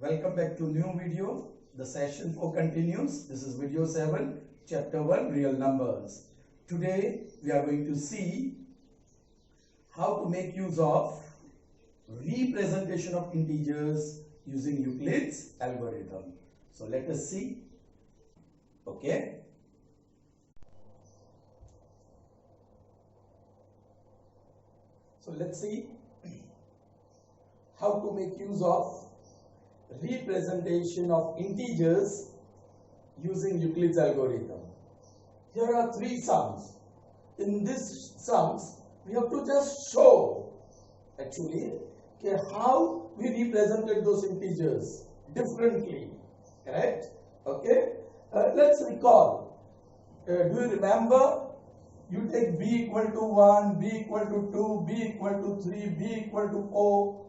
Welcome back to new video. The session 4 continues. This is video 7, chapter 1, real numbers. Today we are going to see how to make use of representation of integers using Euclid's algorithm. So let us see. Okay. So let's see how to make use of representation of integers using Euclid's algorithm. Here are three sums. In these sums, we have to just show actually how we represented those integers differently. Correct? Okay. Let's recall. Do you remember? You take b equal to 1, b equal to 2, b equal to 3, b equal to 4.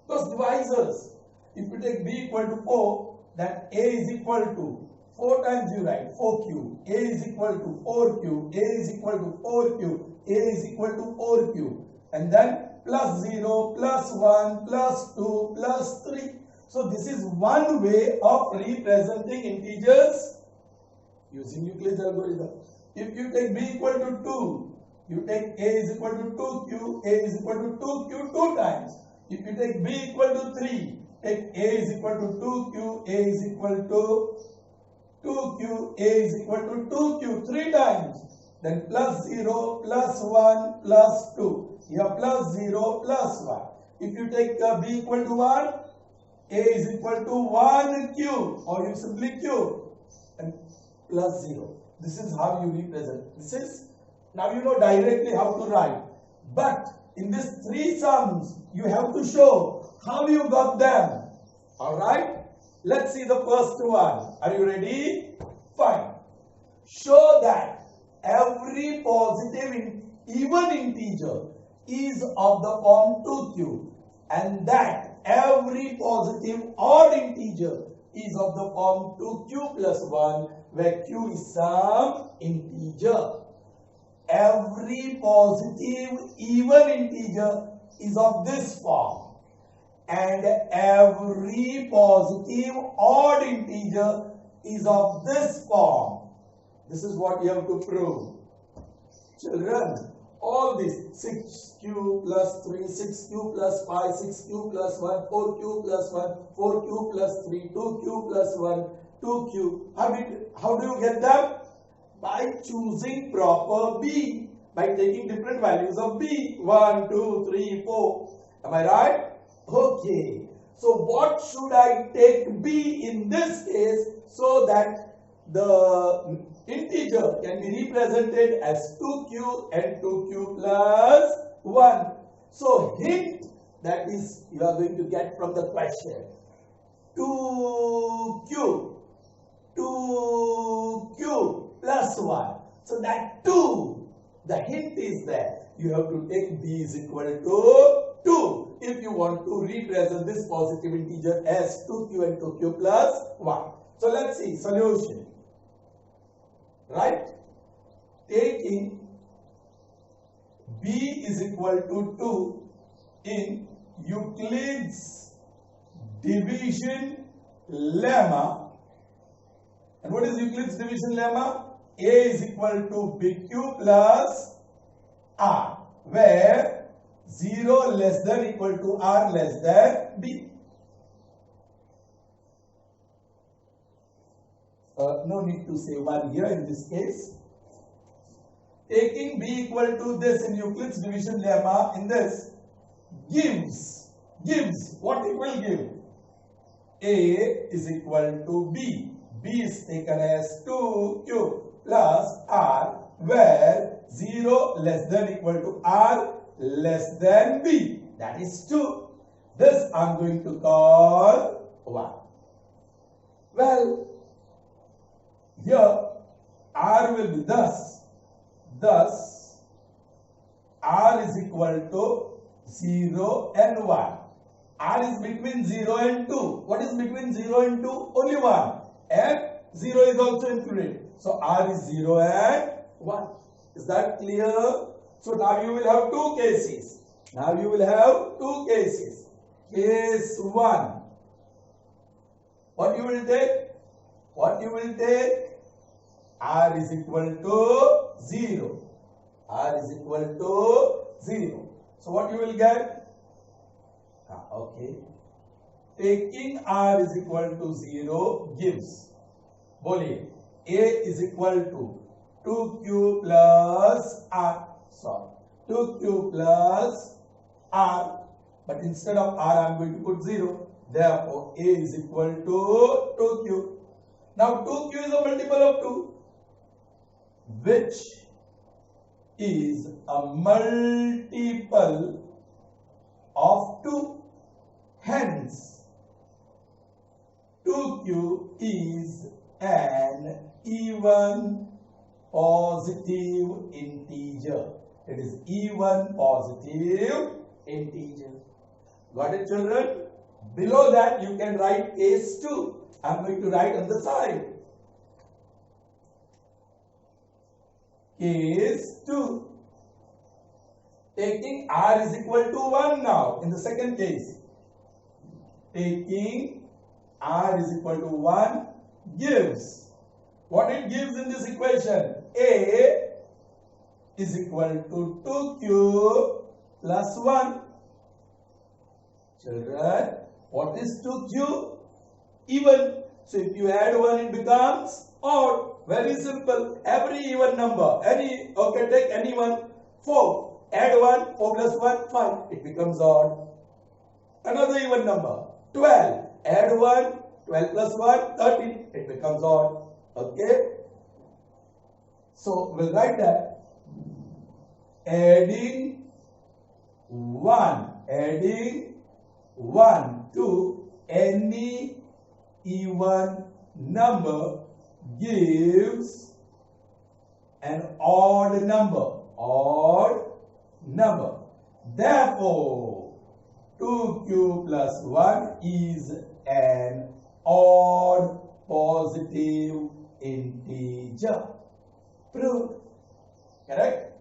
Those divisors. If you take b equal to 4, then a is equal to 4 times you write 4q. A is equal to 4q. A is equal to 4q. A is equal to 4q. And then plus 0, plus 1, plus 2, plus 3. So this is one way of representing integers using Euclid's algorithm. If you take b equal to 2, you take a is equal to 2q, a is equal to 2q 2 times. If you take b equal to 3, take a is equal to 2q, a is equal to 2q, a is equal to 2q 3 times. Then plus 0, plus 1, plus 2. Here plus 0, plus 1. If you take b equal to 1, a is equal to 1q, or you simply q, and plus 0. This is how you represent. This is, now you know directly how to write. But in these three sums, you have to show how you got them. Alright? Let's see the first one. Are you ready? Fine. Show that every positive even integer is of the form 2q, and that every positive odd integer is of the form 2q plus 1, where q is some integer. Every positive even integer is of this form, and every positive odd integer is of this form. This is what you have to prove. Children, all this 6q plus 3, 6q plus 5, 6q plus 1, 4q plus 1, 4q plus 3, 2q plus 1, 2q. How do you get them? By choosing proper b, by taking different values of b. 1, 2, 3, 4. Am I right? Okay. So what should I take b in this case so that the integer can be represented as 2q and 2q plus 1. So hint, that is you are going to get from the question. 2q plus 1. So that 2, the hint is there. You have to take b is equal to 2 if you want to represent this positive integer as 2q and 2q plus 1. So let's see solution. Right? Taking b is equal to 2 in Euclid's division lemma. And what is Euclid's division lemma? A is equal to bq plus r, where 0 less than equal to r less than b. No need to say 1 here in this case. Taking b equal to this in Euclid's division lemma in this gives what it will give? A is equal to b. B is taken as 2q plus r, where 0 less than equal to r less than b. That is 2. This I am going to call 1. Well, here r will be thus r is equal to 0 and 1. R is between 0 and 2. What is between 0 and 2? Only 1. And 0 is also included. So R is 0 and 1. Is that clear? So now you will have two cases. Case 1. What you will take? What you will take? R is equal to 0. R is equal to 0. So what you will get? Okay. Taking R is equal to 0 gives. बोलिए A is equal to 2Q plus R. Sorry. 2Q plus R. But instead of R, I am going to put 0. Therefore, A is equal to 2Q. Now, 2Q is a multiple of 2, which is a multiple of 2. Hence, 2Q is an even positive integer. It is even positive integer. Got it, children? Below that, you can write case 2. I am going to write on the side. Case 2. Taking R is equal to 1 now. In the second case, taking R is equal to 1 gives. What it gives in this equation? A is equal to 2Q plus 1. Children, what is 2Q? Even. So if you add 1, it becomes odd. Very simple. Every even number, take any one. 4. Add 1, 4 plus 1, 5. It becomes odd. Another even number, 12. Add 1, 12 plus 1, 13. It becomes odd. Okay. So we'll write that. Adding 1 to any even number gives an odd number. Therefore, 2Q plus 1 is an odd positive integer. Proved. Correct?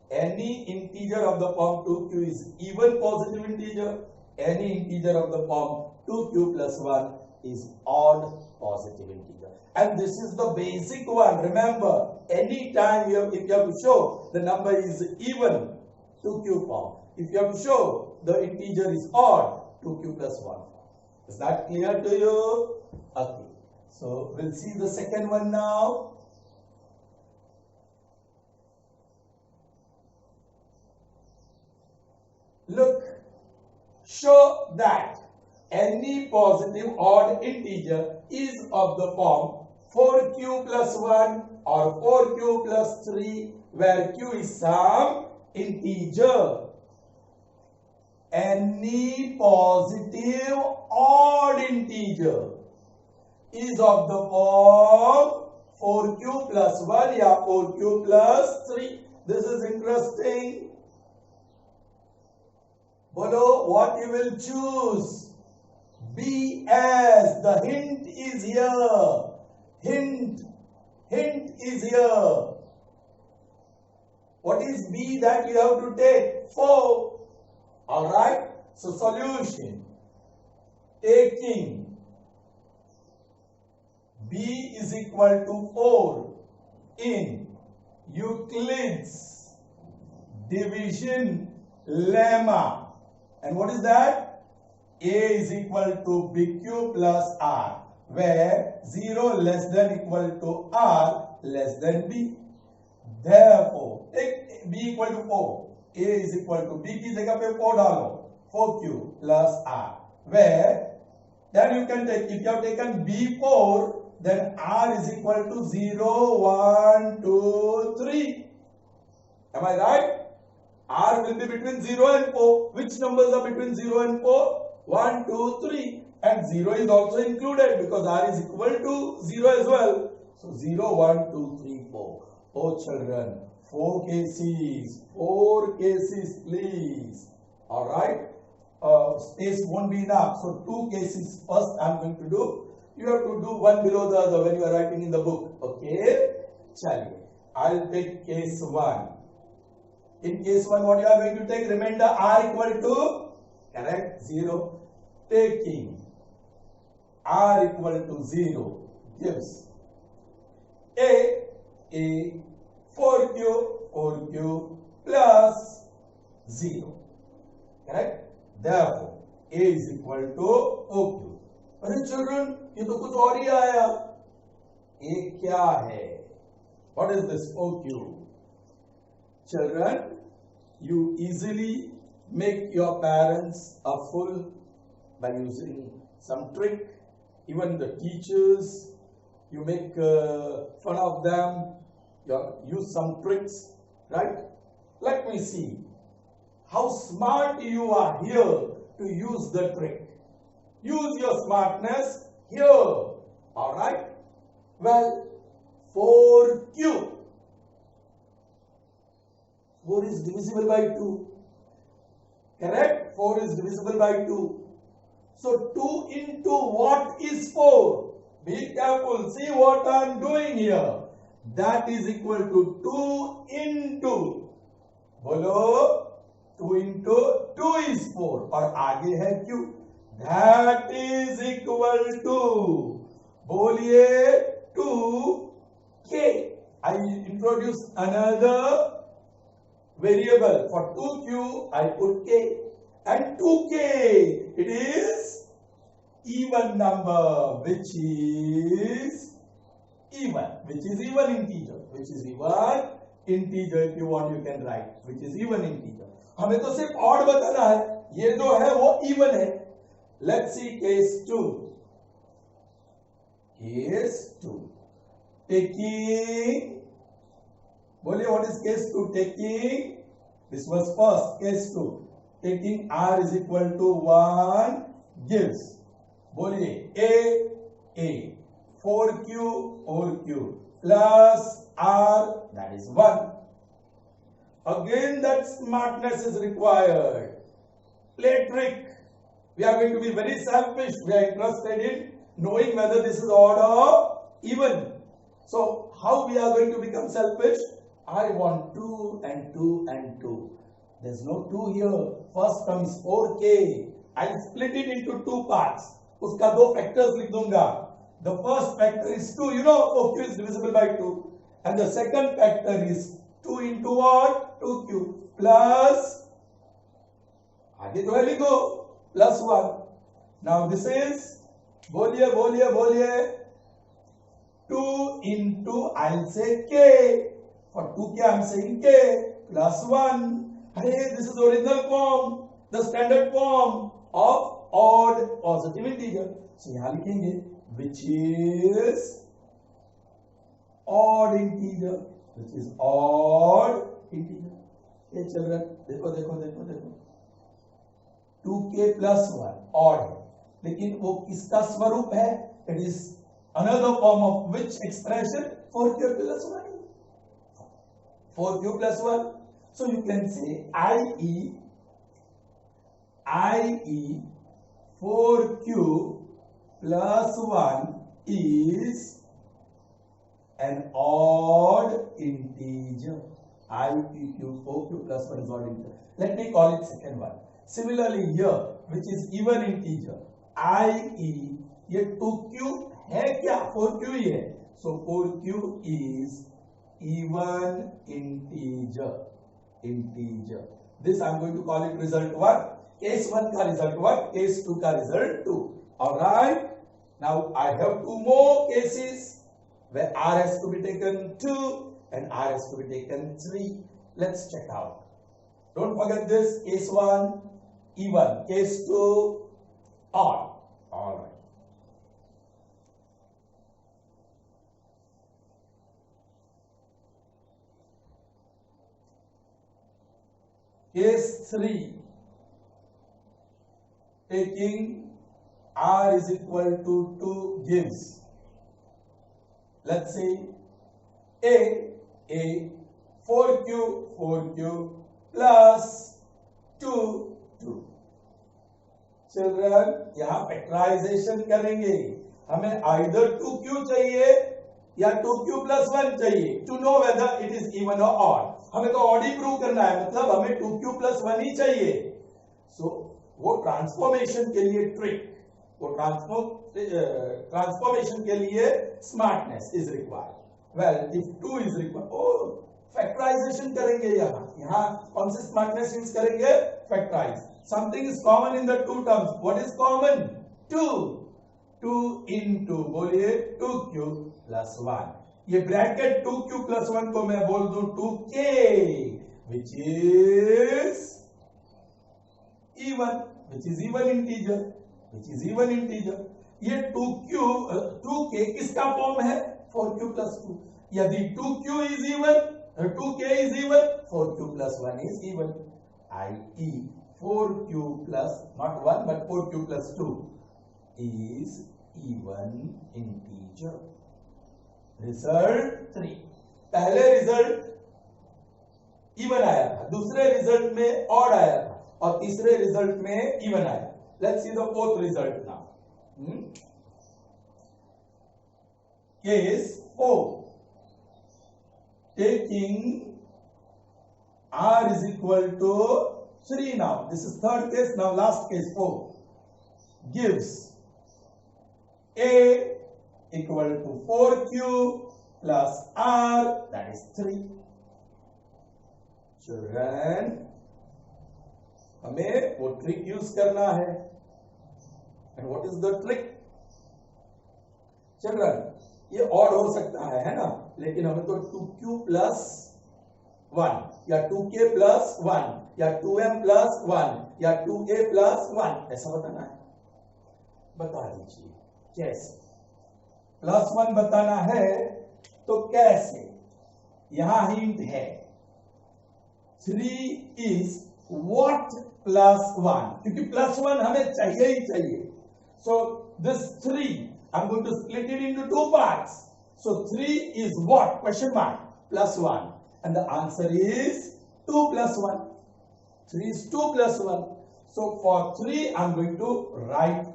Any integer of the form 2Q is even positive integer. Any integer of the form 2Q plus 1 is odd positive integer. And this is the basic one. Remember, any time if you have to show the number is even, 2Q form. If you have to show the integer is odd, 2Q plus 1. Is that clear to you? Okay. So we'll see the second one now. Look, show that any positive odd integer is of the form 4Q plus 1 or 4Q plus 3, where Q is some integer. Any positive odd integer is of the form 4Q plus 1 or 4Q plus 3. This is interesting. Below, what you will choose? B as the hint is here. Hint is here. What is B that you have to take? 4. Alright. So solution. Taking B is equal to 4 in Euclid's division lemma. And what is that? A is equal to BQ plus R, where 0 less than equal to R less than B. Therefore, take B equal to 4. A is equal to B की जगह पे 4 डालो, 4Q plus R, where then you can take, if you have taken B4, then R is equal to 0, 1, 2, 3. Am I right? R will be between 0 and 4. Which numbers are between 0 and 4? 1, 2, 3. And 0 is also included because R is equal to 0 as well. So 0, 1, 2, 3, 4. Oh children, 4 cases. 4 cases please. Alright. Space won't be enough. So 2 cases first I am going to do. You have to do one below the other when you are writing in the book. Okay. Chaliye. I will take case 1. In case 1, what you are going to take? Remainder R equal to, correct, 0. Taking r equal to 0 gives a 4q plus 0. Correct? Therefore, a is equal to OQ. अरे children, ये तो कुछ और ही आया. A क्या है? What is this OQ? Children, you easily make your parents a fool by using some trick. Even the teachers, you make fun of them. You use some tricks, right? Let me see how smart you are here to use the trick. Use your smartness here. All right? Well, 4q. 4 is divisible by 2. Correct? 4 is divisible by 2. So 2 into what is 4? Be careful. See what I am doing here. That is equal to 2 into. बोलो 2 into 2 is 4. और आगे है q. That is equal to. बोलिए 2k. I introduce another variable. For 2q, I put k. And 2k, it is even number, which is even integer. Which is even integer. If you want, you can write. Which is even integer. हमें तो सिर्फ odd बताना है. ये जो है वो even है. Let's see case 2. Case 2. Taking. बोलिए what is case 2? Taking. This was first. Case 2. Taking r is equal to 1 gives. बोलिए a 4q plus r, that is 1. Again that smartness is required. Play trick. We are going to be very selfish. We are interested in knowing whether this is odd or even. So how we are going to become selfish? I want 2 and 2 and 2. There's no 2 here. First comes 4k. I'll split it into 2 parts. उसका 2 factors लिख दूंगा. The first factor is 2. You know 4q is divisible by 2. And the second factor is 2 into what? 2q plus. आगे जो है लिखो. Plus 1. Now this is. बोलिए. 2 into I'll say k. For 2k I'm saying k plus 1. Hey, this is original form, the standard form of odd positive integer. So यहाँ लिखेंगे which is odd integer. Hey children, देखो. 2k plus 1 odd है, लेकिन वो किसका स्वरूप है? It is another form of which expression? 4k plus 1. 4q plus 1. So you can say i.e. 4q plus 1 is an odd integer. i.e. 4q plus 1 is odd integer. Let me call it second one. Similarly here, which is even integer, i.e. ये 2q है क्या? 4q ही है. So 4q is even integer. This I am going to call it result 1. Case 1 का result 1, case 2 का result 2. Alright. Now I have 2 more cases where r has to be taken 2 and r has to be taken 3. Let's check out. Don't forget this. Case 1 even, case 2 odd. Alright. Case 3, taking r is equal to 2 gives. Let's say a 4q plus 2. Children, यहाँ factorization करेंगे. हमें either 2q चाहिए या 2q plus 1 चाहिए to know whether it is even or odd. हमें तो odd ही prove करना है, मतलब हमें 2q plus 1 ही चाहिए. So वो ट्रांसफॉर्मेशन के लिए ट्रिक. वो ट्रांसफॉर्मेशन के लिए smartness is required. Well if 2 is required, ओ फैक्टराइजेशन करेंगे, यहाँ कौन सी स्मार्टनेस यूज करेंगे? Factorise. Something is common in the two terms, what is common? 2 into, बोलिए 2q plus 1। ये ब्रैकेट 2q plus 1 को मैं बोल दूं 2k, which is even integer, ये 2k किसका फॉर्म है? 4q plus 2। यदि 2q is even, 2k is even, 4q plus 1 is even, i.e. 4q plus not 1 but 4q plus 2 is even integer। Result 3। पहले result even आया था, दूसरे result में odd आया था, और तीसरे रिजल्ट में इवन आया। Let's see the fourth result now. Case 4, taking r is equal to 3 now, this is third case, now last case 4 gives a equal to 4q plus r, that is 3। Children, हमें वो trick use करना है। And what is the trick? Children, ये odd हो सकता है ना, लेकिन हमें तो 2q plus 1 या 2k plus 1 या 2m plus 1 या 2a plus 1 ऐसा बताना है। बता दीजिए कैसे? +1 बताना है तो कैसे? यहां हिंट है, 3 is what +1, क्योंकि +1 हमें चाहिए ही चाहिए। So this 3 I'm going to split it into 2 parts. So 3 is what? Question mark +1, and the answer is 2 plus 1. 3 is 2 plus 1. So for 3 I'm going to write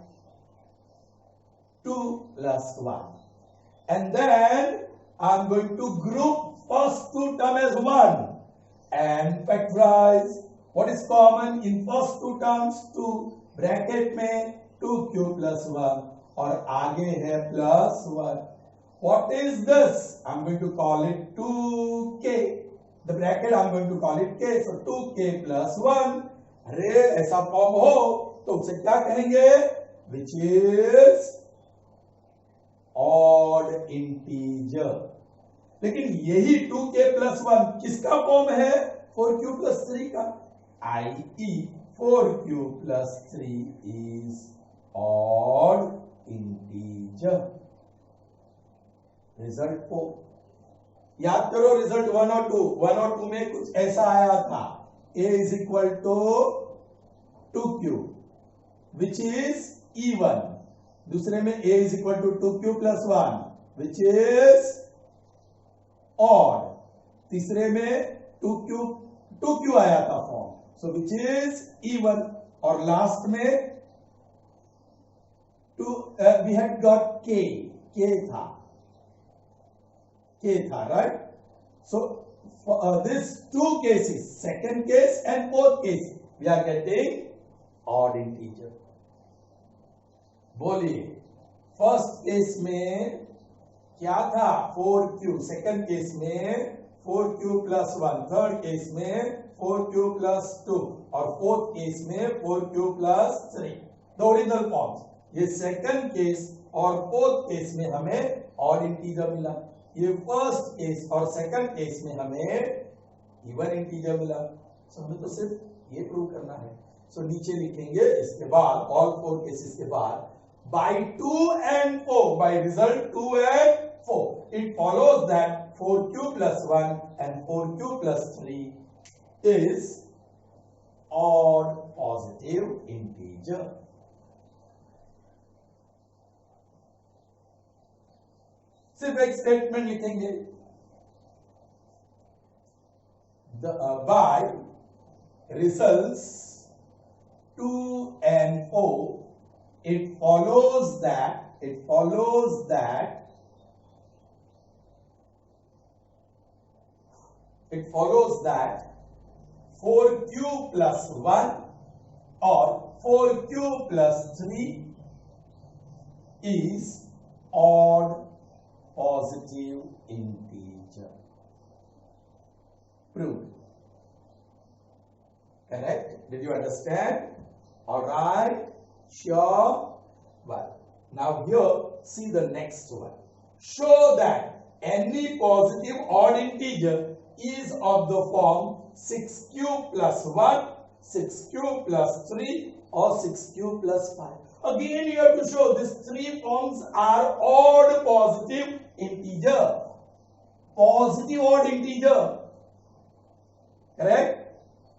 2 plus 1, and then I'm going to group first 2 term as 1 and factorize. What is common in first 2 terms? 2 bracket में 2q plus 1 और आगे है +1। What is this? I'm going to call it 2k. The bracket I'm going to call it k. So 2k plus 1. अरे ऐसा form हो तो उसे क्या कहेंगे? Which is odd integer। लेकिन यही 2k plus 1 किसका फॉर्म है? 4q plus 3 का, i.e. 4q plus 3 is odd integer। Result 4 याद करो, रिजल्ट 1 और 2, 1 और 2 में कुछ ऐसा आया था, a is equal to 2q which is even, दूसरे में a is equal to 2q plus 1 which is odd, तीसरे में 2q आया था form, so which is even, और लास्ट में we had got k था, right? So for this 2 cases, second case and fourth case, we are getting odd integer। बोलिए first case में क्या था? 4q, सेकंड केस में 4q plus 1, थर्ड केस में 4q plus 2 और fourth case में 4q plus 3, the original forms. ये second case और फोर्थ केस में हमें ऑड इंटीजर मिला, ये फर्स्ट केस और सेकंड केस में हमें इवन इंटीजर मिला। सो हमें तो सिर्फ ये प्रूव करना है। सो नीचे लिखेंगे इसके बाद, ऑल 4 केसेस के बाद, by 2 and 4, by result 2 and 4, it follows that 4q plus 1 and 4q plus 3 is odd positive integer। सिर्फ एक स्टेटमेंट लिखेंगे, by results 2 and 4 it follows that 4q plus 1 or 4q plus 3 is odd positive integer. Proved. Correct? Did you understand? All right. Sure. Well, now here, see the next one. Show that any positive odd integer is of the form 6 cube plus 1, 6 cube plus 3 or 6 cube plus 5. Again, you have to show these three forms are odd positive integer. Positive odd integer. Correct?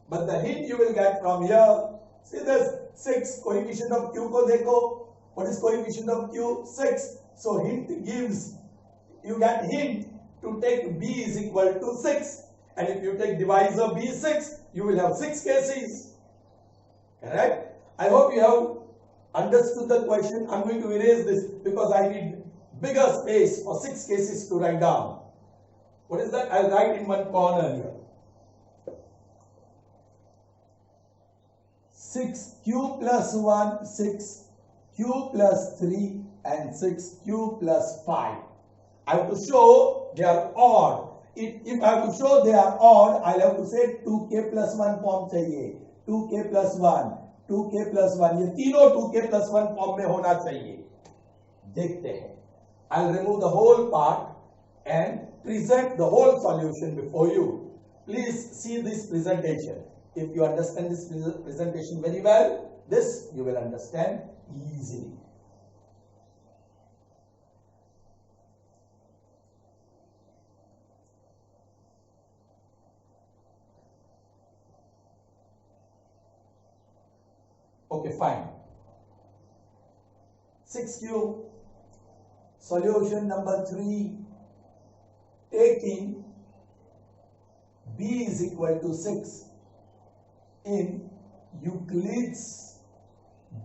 But the hint you will get from here, see this 6 coefficient of q ko dekho. What is coefficient of q? 6. So hint gives, you get hint to take b is equal to 6. And if you take divisor b6, you will have 6 cases. Correct? I hope you have understood the question. I'm going to erase this because I need bigger space for 6 cases to write down. What is that? I'll write in one corner here. 6q plus 1, 6q plus 3 and 6q plus 5. I have to show they are odd. If I have to show they are odd, I'll have to say 2k plus 1 form चाहिए. 2k plus 1, 2k plus 1. ये तीनों 2k plus 1 form में होना चाहिए. देखते हैं. I'll remove the whole part and present the whole solution before you. Please see this presentation. If you understand this presentation very well, this you will understand easily. Okay, fine. 6q, solution number 3, taking b is equal to 6 in Euclid's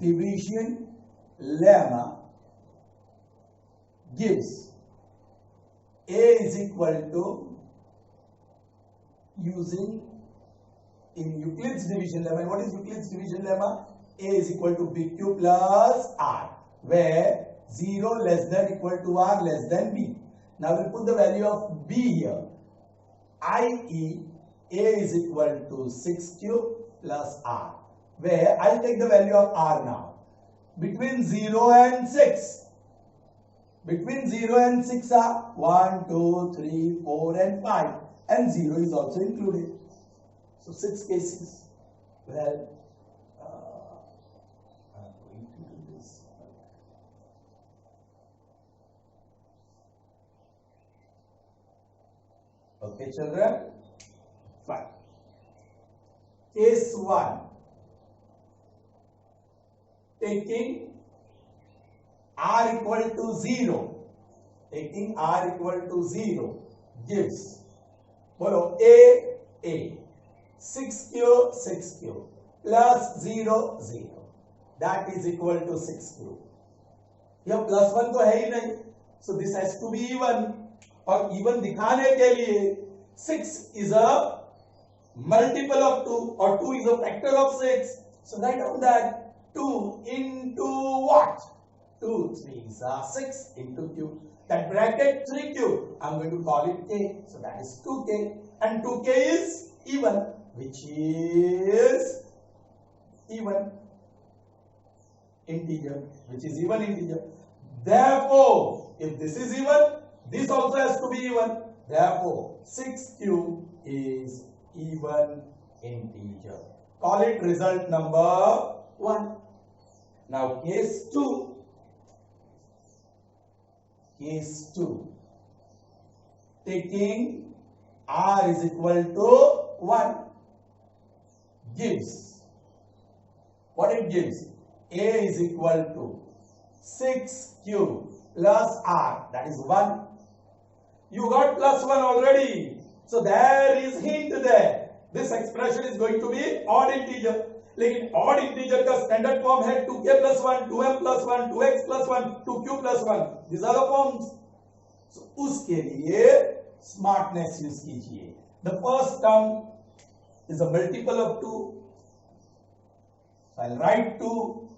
division lemma gives a is equal to, using in Euclid's division lemma. What is Euclid's division lemma? A is equal to bq plus r, where 0 less than equal to r less than b. Now we'll put the value of b here, i.e. a is equal to 6q plus r, where I'll take the value of r now. Between 0 and 6, between 0 and 6 are 1, 2, 3, 4 and 5, and 0 is also included. So 6 cases. Well, I'm going to do this. Okay, children? Fine. Case 1. Taking r equal to 0. Taking r equal to 0 gives, follow, a. 6q, 6q plus 0, 0. That is equal to 6q. यह plus 1 तो है ही नहीं. So this has to be even. और even दिखाने के लिए 6 is a multiple of 2 or 2 is a factor of 6. So write down that 2 into what? 2 3s are 6 into q. That bracket 3q, I'm going to call it k. So that is 2k. And 2k is even, which is even integer, which is even integer. Therefore, if this is even, this also has to be even. Therefore, 6q is even integer. Call it result number 1. Now case 2. Case 2. Taking r is equal to 1 gives, what it gives? A is equal to 6q plus r, that is 1. You got plus 1 already. So there is hint there. This expression is going to be odd integer. लेकिन odd integer का standard form है 2k plus 1, 2m plus 1, 2x plus 1, 2q plus 1. These are the forms. So उसके लिए smartness use कीजिए. The first term is a multiple of 2. So I'll write 2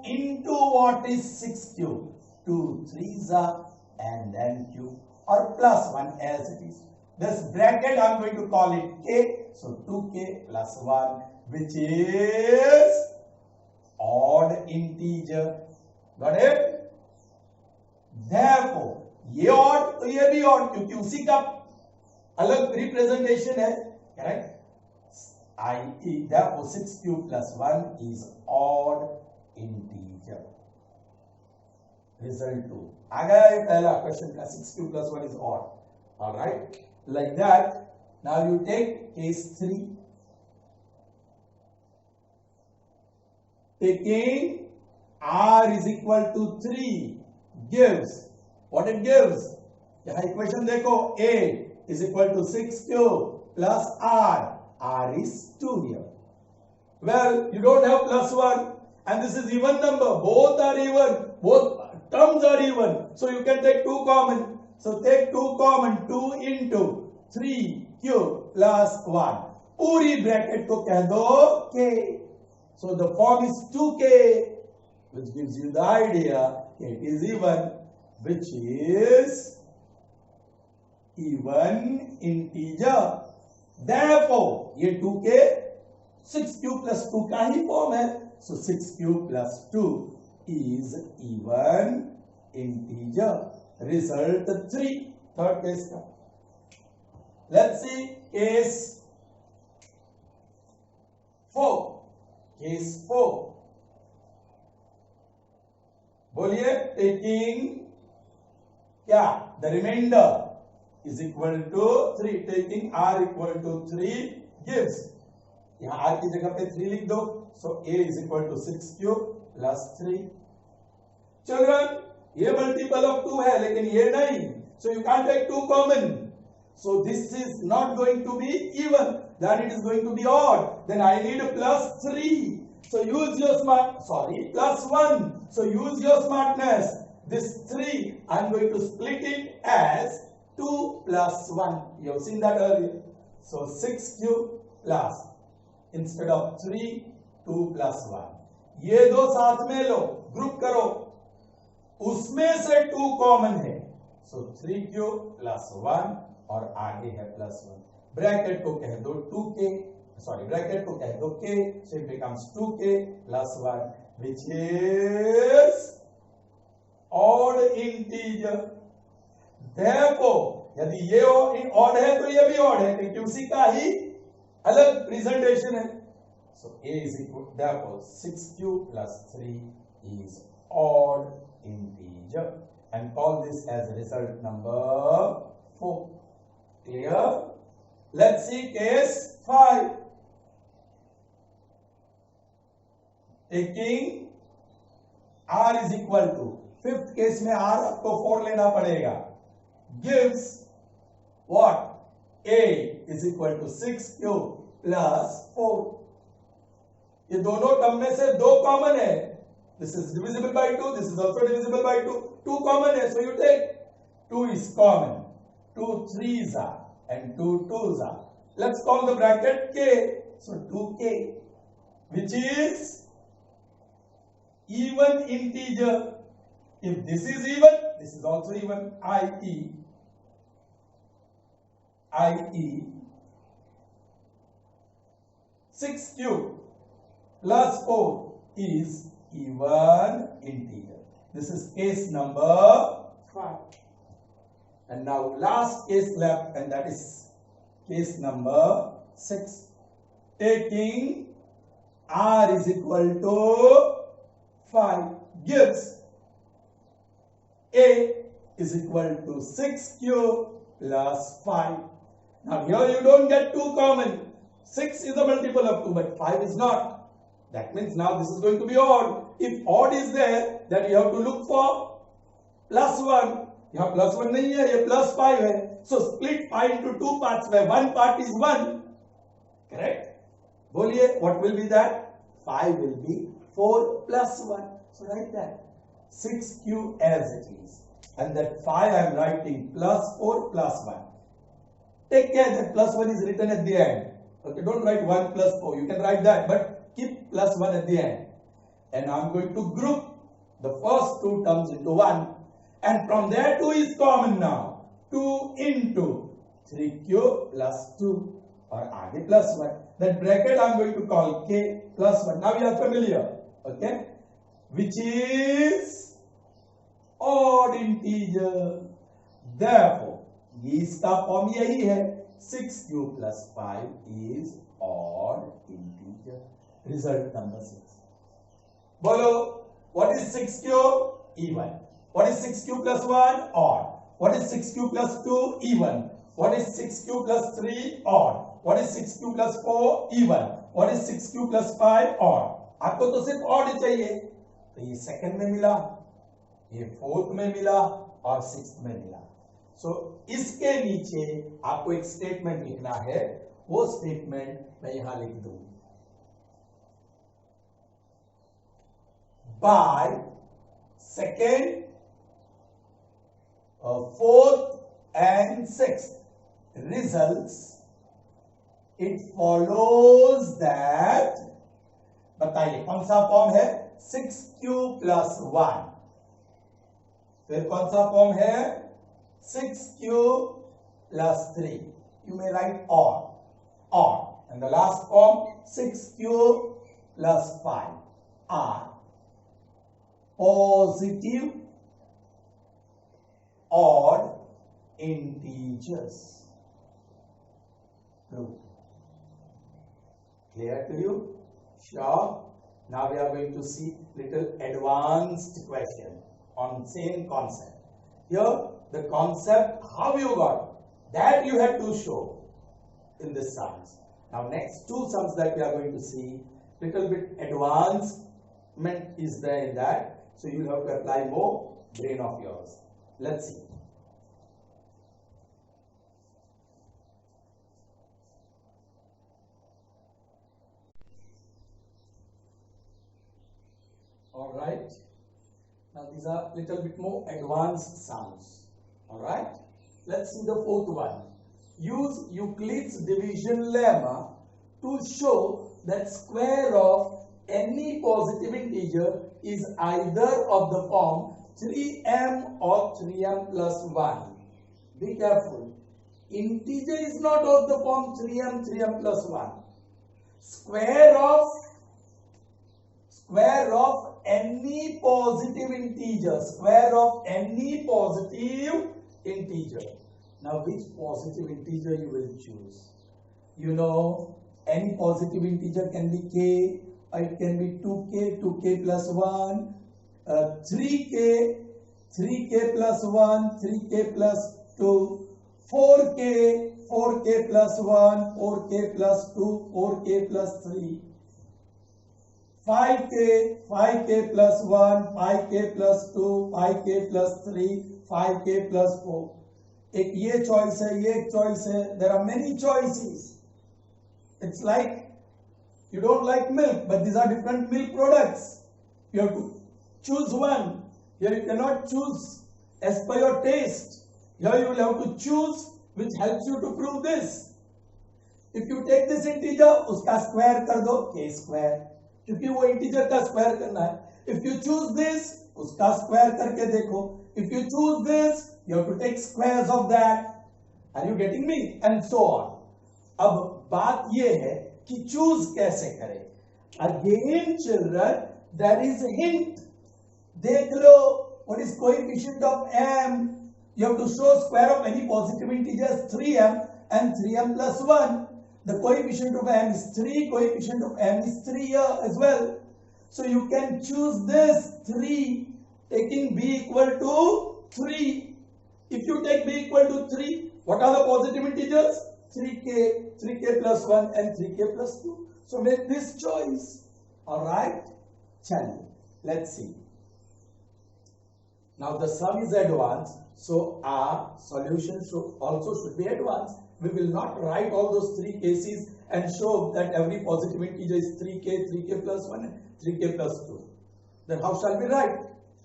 into what is 6q? 2 threes are, and then q, or plus 1 as it is. This bracket I am going to call it k. So 2k plus 1, which is odd integer. Got it? Therefore ये odd तो ये भी odd, क्योंकि उसी का अलग representation है, correct? i.e. therefore 6q plus 1 is odd integer. Result 2 आ गया ये पहला क्वेश्चन का, 6q plus 1 is odd. All right, like that. Now you take case 3. Taking r is equal to 3 gives what it gives. यहाँ equation देखो, a is equal to 6q plus r. R is 2 here. Well, you don't have plus 1, and this is even number. Both are even. Both terms are even. So you can take 2 common. So take 2 common. 2 into 3q plus 1. पूरी bracket को कह दो k. So the form is 2k, which gives you the idea it is even, which is even integer. Therefore ये 2k 6q plus 2 का ही form है. So 6q plus 2 is even integer. Result 3. Third case का. Let's see case 4. Case 4. बोलिए, taking क्या, the remainder is equal to 3. Taking r equal to 3 gives, यहाँ r की जगह पे 3 लिख दो. So a is equal to 6q plus 3. Children, ये multiple of 2 है, लेकिन ये नहीं. So you can't take 2 common. So this is not going to be even, then it is going to be odd. Then I need a plus 3. So use your plus 1. So use your smartness. This 3, I am going to split it as 2 plus 1. You have seen that earlier. So 6q plus, instead of 3, 2 plus 1. ये दो साथ में लो, group करो, उसमें से 2 common है. So 3q plus 1 और आगे है plus 1. ब्रैकेट को कह दो 2k, ब्रैकेट को कह दो k. So it becomes 2k plus 1, which is odd integer. Therefore यदि ये odd है तो ये भी odd है, क्योंकि उसी का ही अलग प्रेजेंटेशन है. So a is equal, therefore 6q plus 3 is odd integer, and call this as result number 4. Clear? Let's see case 5. Taking r is equal to, fifth case में r आपको 4 लेना पड़ेगा, gives what? a is equal to 6q plus 4. ये दोनों term में से 2 common है. This is divisible by 2, this is also divisible by 2. 2 common है, so you take 2 is common. 2 3s are and 2 2s are. Let's call the bracket k. So 2k, which is even integer. If this is even, this is also even. i.e. 6q plus 4 is even integer. This is case number 5. And now last case left, and that is case number 6. Taking r is equal to 5 gives a is equal to 6q plus 5. Now here you don't get 2 common. 6 is a multiple of 2, but 5 is not. That means now this is going to be odd. If odd is there, then you have to look for plus 1. यहाँ plus 1 नहीं है, ये plus 5 है. So split 5 into 2 parts where one part is 1. Correct? बोलिए, what will be that? 5 will be 4 plus 1. So write that. 6q as it is. And that 5 I am writing plus 4 plus 1. Take care that plus 1 is written at the end. Okay, don't write 1 plus 4. You can write that, but keep plus 1 at the end. And I'm going to group the first two terms into 1, and from there 2 is common now. 2 into 3 cube plus 2 or आगे plus 1. That bracket I am going to call k plus 1. Now we are familiar, okay? Which is odd integer. Therefore, इसका form यही है. 6 cube plus 5 is odd integer. Result number 6. Bolo, what is 6 cube? Even. What is 6 cube plus 1? Odd. What is 6 cube plus 2? Even. What is 6 cube plus 3? Odd. What is 6 cube plus 4? Even. What is 6 cube plus 5? Odd. आपको तो सिर्फ odd चाहिए. तो ये second में मिला, ये fourth में मिला और सिक्स्थ में मिला. सो इसके नीचे आपको एक स्टेटमेंट लिखना है. वो स्टेटमेंट मैं यहां लिख दूं. By second, fourth and sixth results, it follows that, बताइए कौन सा फॉर्म है? 6q plus 1. फिर कौन सा फॉर्म है? 6q plus 3. You may write or. And the last form 6q plus 5 are positive odd integers. True. Clear to you? Sure. Now we are going to see little advanced question on same concept. Here the concept how you got that you have to show in this sums. Now next two sums that we are going to see, little bit advancement is there in that. So you will have to apply more brain of yours. Let's see. All right. Now these are little bit more advanced sums. All right. Let's see the fourth one. Use Euclid's division lemma to show that square of any positive integer is either of the form 3m or 3m plus 1. Be careful. Integer is not of the form 3m plus 1. Square of any positive integer. Square of any positive integer. Now which positive integer you will choose? You know, any positive integer can be k. It can be 2k plus 1, 3k plus 1, 3k plus 2, 4k plus 1, 4k plus 2, 4k plus 3, 5k plus 1, 5k plus 2, 5k plus 3, 5k plus 4. एक ये choice है, ये एक choice है. There are many choices. It's like you don't like milk, but these are different milk products. You have to choose one. Here you cannot choose as per your taste. Here you will have to choose which helps you to prove this. If you take this integer, उसका square कर दो, k square. क्योंकि वो integer का square करना है. If you choose this, उसका square करके देखो. If you choose this, you have to take squares of that. Are you getting me? And so on. अब बात ये है कि choose कैसे करें. Again children, there is a hint. देख लो, what is coefficient of m? You have to show square of any positive integers 3m and 3m plus 1. The coefficient of m is 3, coefficient of m is 3 here as well. So you can choose this 3, taking b equal to 3. If you take b equal to 3, what are the positive integers? 3k plus 1 and 3k plus 2. So make this choice. Alright? Challenge. Let's see. Now the sum is advanced, so our solution should be advanced. We will not write all those three cases and show that every positive integer is 3k plus 1 and 3k plus 2. Then how shall we write?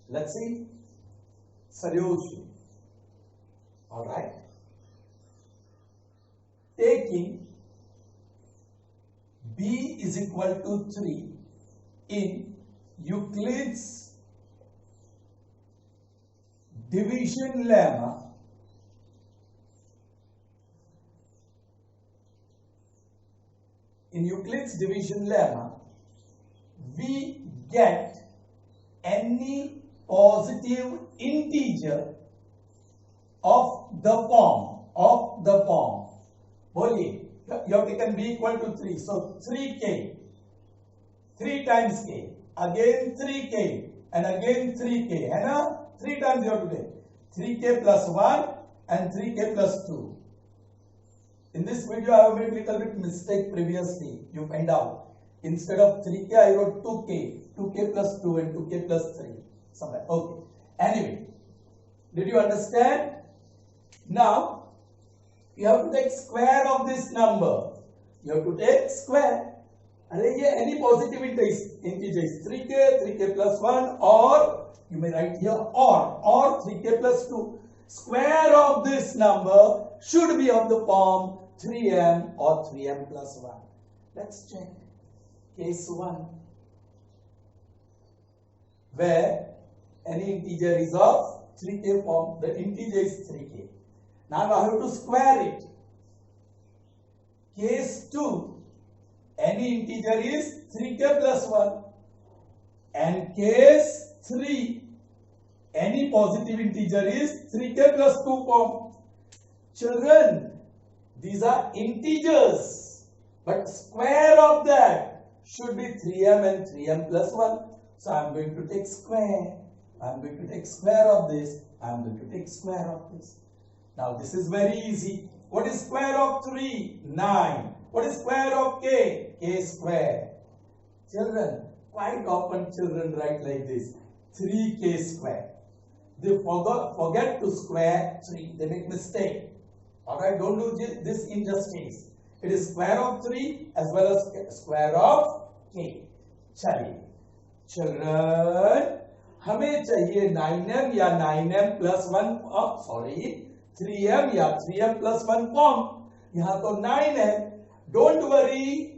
Let's see. Solution. Alright. Taking b is equal to 3 in Euclid's division lemma, in Euclid's division lemma, we get any positive integer of the form, बोलिए, you have taken b equal to 3, so 3k, 3 times k, again 3k, and again 3k, है ना? 3 times you have to take 3k plus 1 and 3k plus 2. In this video, I have made little bit mistake previously. You find out. Instead of 3k, I wrote 2k plus 2 and 2k plus 3. Somewhere. Okay. Anyway, did you understand? Now, you have to take square of this number. You have to take square. And any positive integer is 3k plus 1, or you may write here or 3k plus 2. Square of this number should be of the form 3m or 3m plus 1. Let's check. Case 1, where any integer is of 3k form, the integer is 3k. Now I have to square it. Case 2, any integer is 3k plus 1. And case 3, any positive integer is 3k plus 2 form. Children, these are integers, but square of that should be 3m and 3m plus 1. So I am going to take square. I am going to take square of this. I am going to take square of this. Now this is very easy. What is square of 3? 9. What is square of k? K square. Children, quite often children write like this. 3k square. They forget to square 3. They make mistake. Alright, don't do this injustice. It is square of 3 as well as square of k. चलिए, children, हमें चाहिए 9m या 9m plus 1, sorry, 3m या 3m plus 1 form. यहाँ तो 9 है. Don't worry,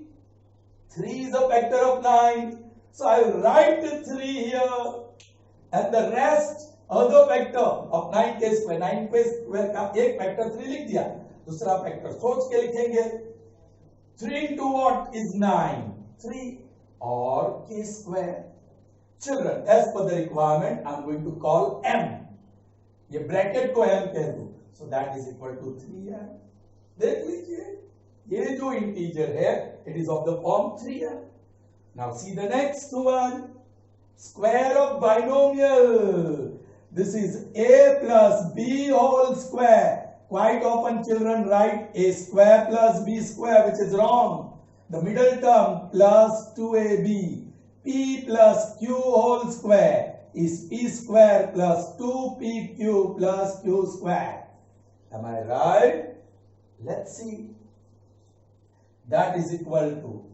3 is a factor of 9. So I will write 3 here, and the rest other factor of 9k square. 9k square का एक factor 3 लिख दिया, दूसरा factor सोच के लिखेंगे. 3 into what is 9? 3 or k square. Children, as per the requirement, I am going to call m. ये bracket को m कह दो. So that is equal to 3m. देख लीजिए, ये जो integer है, it is of the form 3m. Now see the next one. Square of binomial. This is a plus b whole square. Quite often children write a square plus b square, which is wrong. The middle term plus 2ab. P plus q whole square is p square plus 2pq plus q square. Am I right? Let's see. That is equal to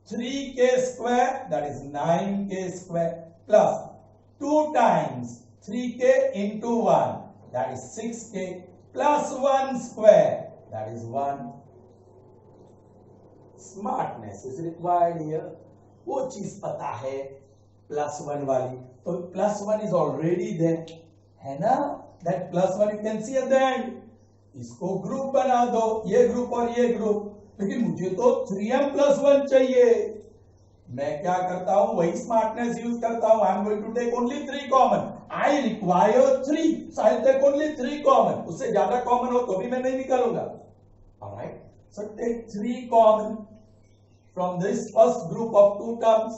3k square, that is 9k square, plus 2 times 3k into 1, that is 6k, plus 1 square, that is 1. Smartness is required here. वो चीज पता है plus 1 वाली, तो plus 1 is already there, है ना? That plus 1 you can see at the end. इसको group बना दो, ये ग्रुप और ये ग्रुप. लेकिन मुझे तो 3m plus 1 चाहिए. मैं क्या करता हूं, वही स्मार्टनेस यूज करता हूं. I am going to take only 3 common. I require 3, so I take only 3 common. उससे ज्यादा कॉमन हो तो भी मैं नहीं निकालूंगा. Alright, so take 3 common from this first group of 2 terms.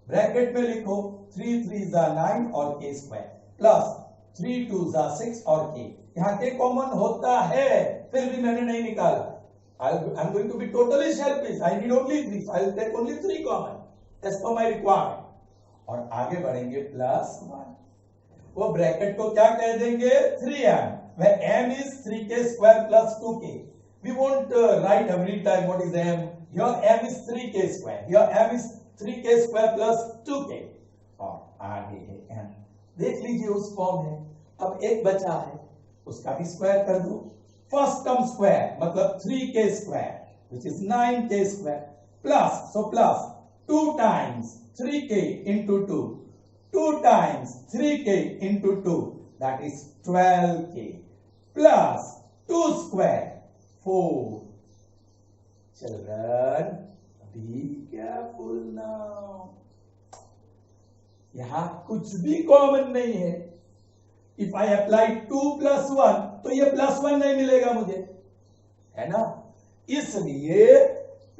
Bracket में लिखो 3 3 जा 9 और k स्क्वायर प्लस 3 2 जा 6 और k. यहाँ k कॉमन होता है, फिर भी मैंने नहीं निकाला. I'm going to be totally selfish. I need only 3. So I'll take only 3 common as per my requirement. और आगे बढ़ेंगे plus 1. वो ब्रैकेट को क्या कह देंगे 3m, where m is 3k square plus 2k. We won't write every time what is m. Here m is 3k square. Here m is 3k square plus 2k. और आगे है m. देख लीजिए उस फॉर्म है. अब एक बचा है, उसका भी स्क्वायर कर दो. First term square मतलब 3k square, which is 9k square, plus, so plus 2 times 3k into 2, 2 times 3k into 2, that is 12k plus 2 square 4. Children, be careful now. यहां कुछ भी कॉमन नहीं है. इफ आई अप्लाई 2 plus 1 तो ये +1 नहीं मिलेगा मुझे, है ना. इसलिए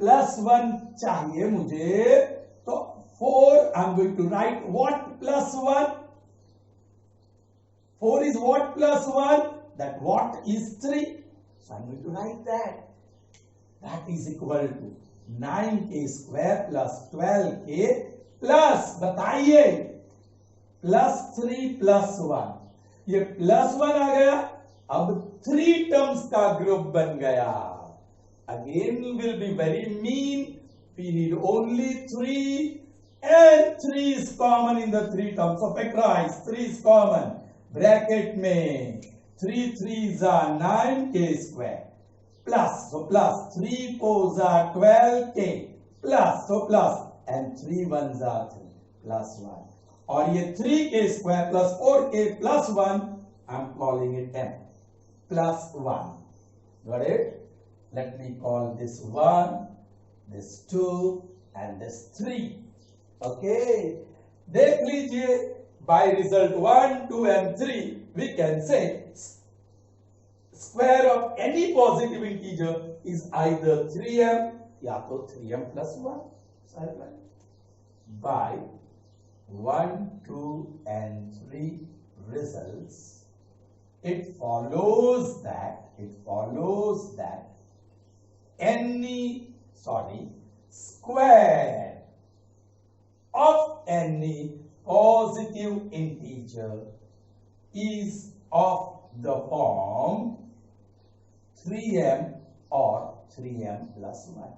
+1 चाहिए मुझे. तो 4 I am going to write what +1. 4 is what +1? That what is 3. So I'm going to write that. That is equal to 9k square plus 12k plus बताइए +3 +1. ये +1 आ गया. अब 3 टर्म्स का ग्रुप बन गया. Again will be very mean. We need only 3 and 3 is common in the 3 terms. So factorize 3 is common. Bracket में 3 3s are 9k square plus, so plus 3 4s are 12k plus, so plus, and 3 1s are 3 plus 1. और ये 3k square plus 4k plus 1, I'm calling it m plus 1. Got it? Let me call this 1, this 2 and this 3. Okay, देख लीजिए. By result 1, 2 and 3, we can say square of any positive integer is either 3m या तो 3m plus 1. By 1, 2 and 3 results, it follows that any square of any positive integer is of the form 3m or 3m plus 1.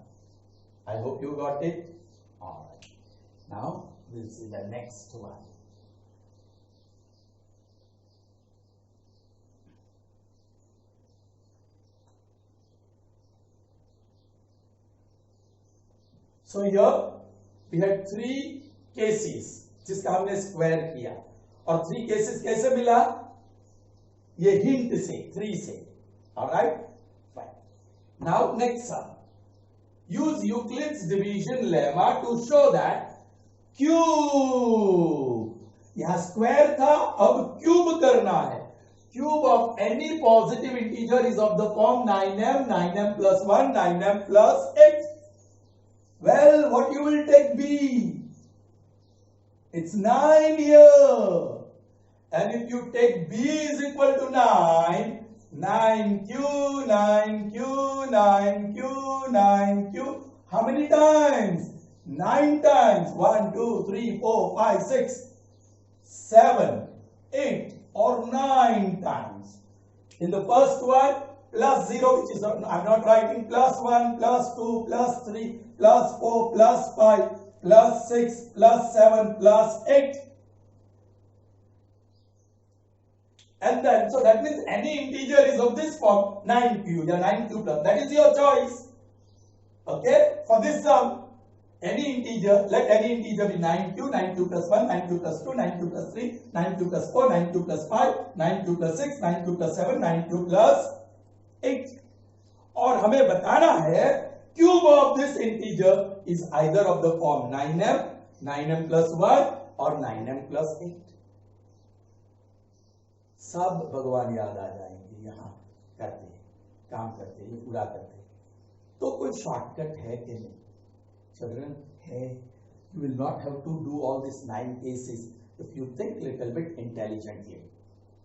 I hope you got it. All right. Now we'll see the next one. So here we had 3 cases जिसका हमने square किया. और 3 cases कैसे मिला? ये hint से 3 से. Alright, fine. Now next sum. Use Euclid's division lemma to show that cube. यहां स्क्वायर था, अब क्यूब करना है. Cube of any positive integer is of the form 9m, 9m plus 1, 9m plus 8. Well, what you will take B? It's 9 here. And if you take B is equal to 9, 9q, 9q, 9q, 9q. How many times? 9 times. 1, 2, 3, 4, 5, 6, 7, 8 or 9 times. In the first one, plus 0, which is, I'm not writing, plus 1, plus 2, plus 3, plus 4, plus 5, plus 6, plus 7, plus 8. And then, so that means any integer is of this form, 9q, yeah, 9q plus, that is your choice. Okay, for this sum, any integer, let any integer be 9q, 9q plus 1, 9q plus 2, 9q plus 3, 9q plus 4, 9q plus 5, 9q plus 6, 9q plus 7, 9q plus 8. और हमें बताना है cube of this integer is either of the form 9m, 9m plus 1 or 9m plus 8. सब भगवान याद आ जाएंगे यहां करते काम करते ये पूरा करते. तो कोई शॉर्टकट है कि नहीं? चिल्ड्रन है. You will not have to do all these 9 cases if you think little bit intelligently.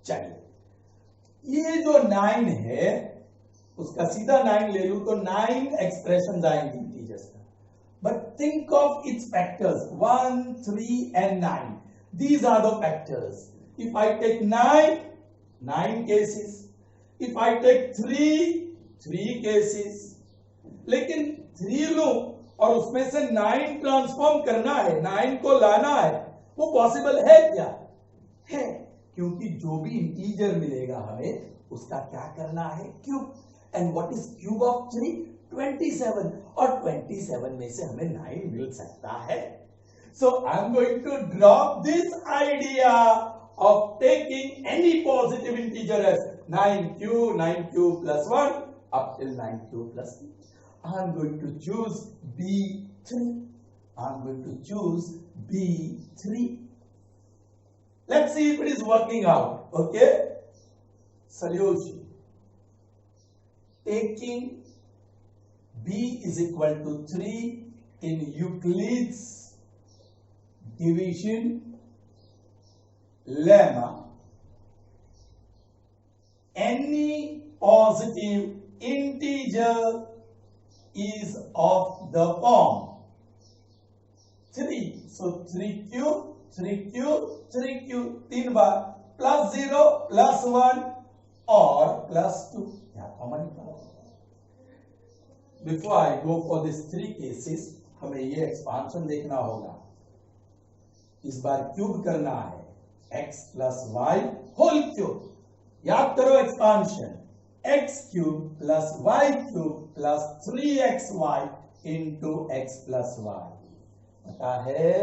चलिए, ये जो 9 है उसका सीधा 9 ले लूं तो 9 एक्सप्रेशन आएंगे इंटीजर्स का. But think of its factors 1, 3 and 9. These are the factors. If I take 9, 9 cases. If I take 3, 3 cases. लेकिन 3 लूं और उसमें से 9 ट्रांसफॉर्म करना है, 9 को लाना है, वो पॉसिबल है क्या? है, क्योंकि जो भी इंटीजर मिलेगा हमें उसका क्या करना है? Cube. And what is cube of 3? 27. और 27 में से हमें 9 मिल सकता है. So I am going to drop this idea of taking any positive integer as 9q plus 1 up till 9q plus 8. I'm going to choose B3. I'm going to choose B3. Let's see if it is working out. Okay? Solution. Taking B is equal to 3 in Euclid's division lemma, any positive integer is of the form 3. So 3q, 3q, 3q, 3 bar plus 0, plus 1 or plus 2. Yeah, common. Before I go for these 3 cases, हमें ये expansion देखना होगा. इस बार cube करना है x plus y whole cube. याद करो expansion x cube plus y cube plus 3xy into x plus y. पता है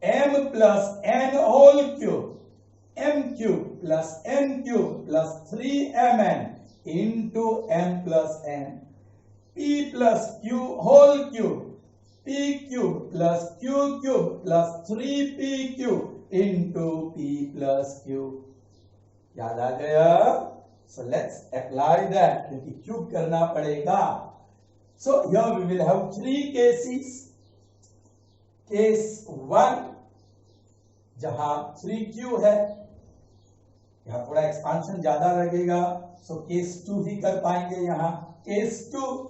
m plus n whole cube, m cube plus n cube plus 3mn into m plus n, p plus q whole cube, p cube plus q cube plus 3p cube into p plus q. याद आ गया? So let's apply that, क्योंकि cube करना पड़ेगा. So here we will have 3 cases. Case 1 जहां 3q है, यहां थोड़ा expansion ज्यादा लगेगा, so case 2 ही कर पाएंगे. यहां case 2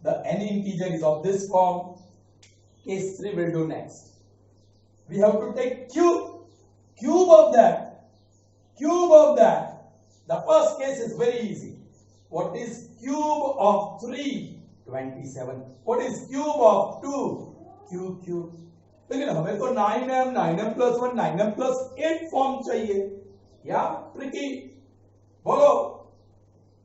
the any integer is of this form. Case 3 will do next. We have to take cube of that. The first case is very easy. What is cube of 3? 27. What is cube of 2? Cube. लेकिन हमें तो 9m plus 1, 9m plus 8 form चाहिए. Yeah, tricky. बोलो,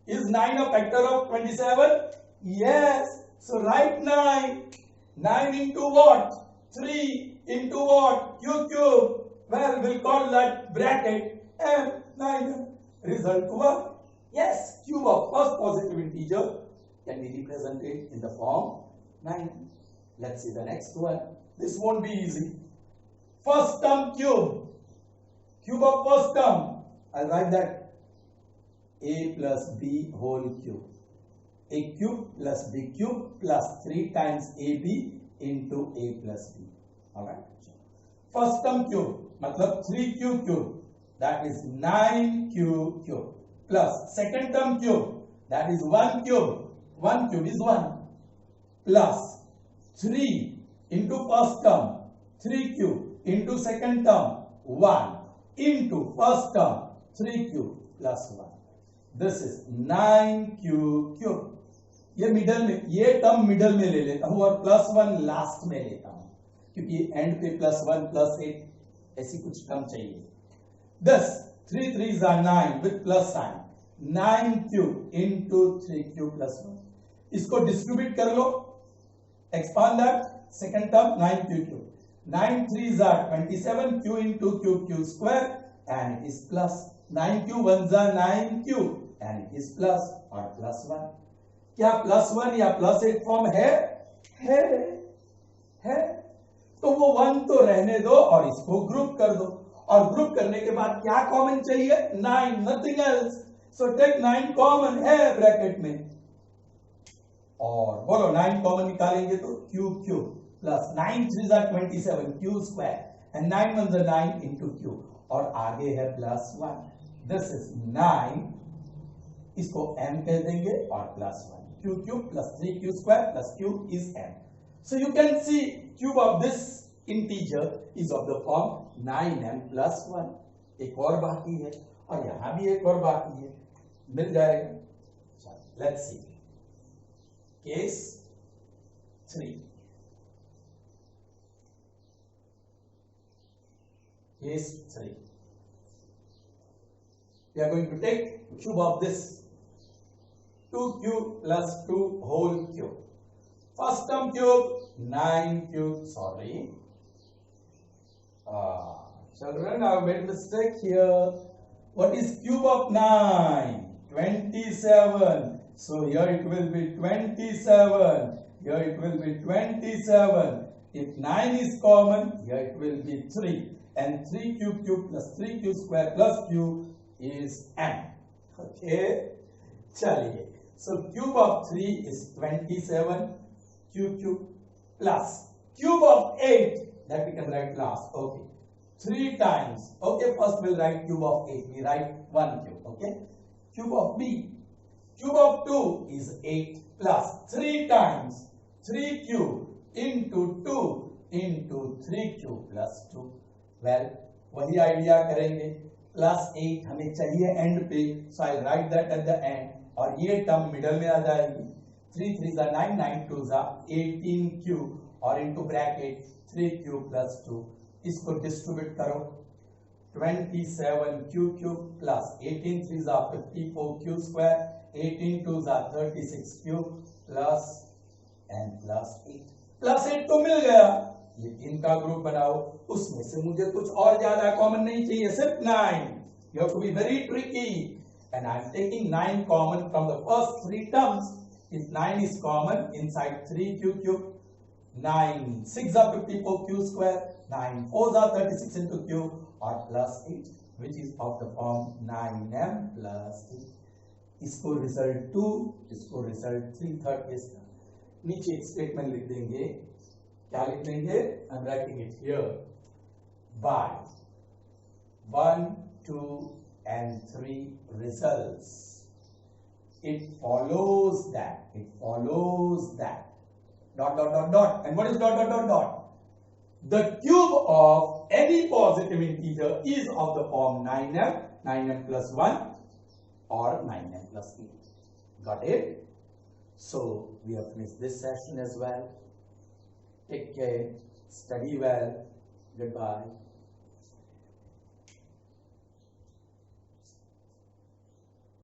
is 9 a factor of 27? Yes. So write 9. 9 into what? 3 into what? Cube. Well, we'll call that bracket m. 9. Result what? Yes, cube of first positive integer can be represented in the form 9. Let's see the next one. This won't be easy. First term cube. Cube of first term. I'll write that a plus b whole cube. A cube plus b cube plus 3 times ab into a plus b. Alright. First term cube, matlab 3q cube. That is 9q cube. Plus second term cube. That is 1 cube. 1 cube is 1. Plus 3 into first term. 3 cube into second term. 1 into first term. 3 cube plus 1. This is 9q cube. ये middle में, ये term middle में ले लेता हूं और plus 1 last में लेता हूं, क्योंकि एंड पे प्लस 1 प्लस 8 ऐसी कुछ टर्म चाहिए. Thus 3 3s are 9 with plus sign. 9 cube into 3q plus 1. इसको डिस्ट्रीब्यूट कर लो. Expand that. Second term 9q cube. 9 3s are 27 q into q square and it is plus 9q 1s are 9q and it is plus or plus 1. क्या plus 1 या plus 8 form है? तो वो 1 तो रहने दो और इसको ग्रुप कर दो, और ग्रुप करने के बाद क्या कॉमन चाहिए? 9, nothing else. So take 9 common है ब्रैकेट में, और बोलो 9 कॉमन निकालेंगे तो cube plus 9 3s are 27 q square and 9 1s are 9 into q, और आगे है प्लस 1. दिस इज 9, इसको m कह देंगे और plus 1. q cube plus 3q square plus q is m. So you can see cube of this integer is of the form 9m plus 1. एक और बाकी है और यहां भी एक और बाकी है, मिल जाएगा. Let's see. Case 3. Case 3. We are going to take cube of this 2q plus 2 whole cube. First term cube 9q, sorry, Children, I have made mistake here. What is cube of 9? 27. So here it will be 27. Here it will be 27. If 9 is common, here it will be 3. And 3 cube plus 3 cube square plus cube is m. Okay? Chaliye. So cube of 3 is 27. Cube plus cube of 8, that we can write last. Okay. 3 times. Okay, first we'll write cube of 8. We write 1 cube. Okay. Cube of b. Cube of 2 is 8 plus 3 times 3 cube into 2 into 3 cube plus 2. Well, वही idea करेंगे. Plus 8 हमें चाहिए and पे. So I'll write that at the end. और ये term middle में आ जाएगी. 3 3s are 9, 9 2s are 18 cube और इनटू ब्रैकेट 3 क्यूब प्लस 2. इसको डिस्ट्रीब्यूट करो. 27 cube plus 18 3s are 54 cube square. 18 2s are 36 cube plus and plus 8. Plus 8 तो मिल गया. ये इनका ग्रुप बनाओ. उसमें से मुझे कुछ और ज्यादा कॉमन नहीं चाहिए, सिर्फ 9. You have to be very tricky. And I am taking 9 common from the first 3 terms. If 9 is common inside 3 cube, 9 6 are 54 cube square, 9 4s are 36 into cube, or plus 8, which is of the form 9m plus 8. इसको result 2, इसको result 3, third case. नीचे एक statement लिख देंगे. क्या लिख देंगे? I am writing it here. By 1 2 and 3 results, it follows that dot and what is dot? The cube of any positive integer is of the form 9m plus 1 or 9m plus 8. Got it? So we have finished this session as well. Take care, study well. Goodbye.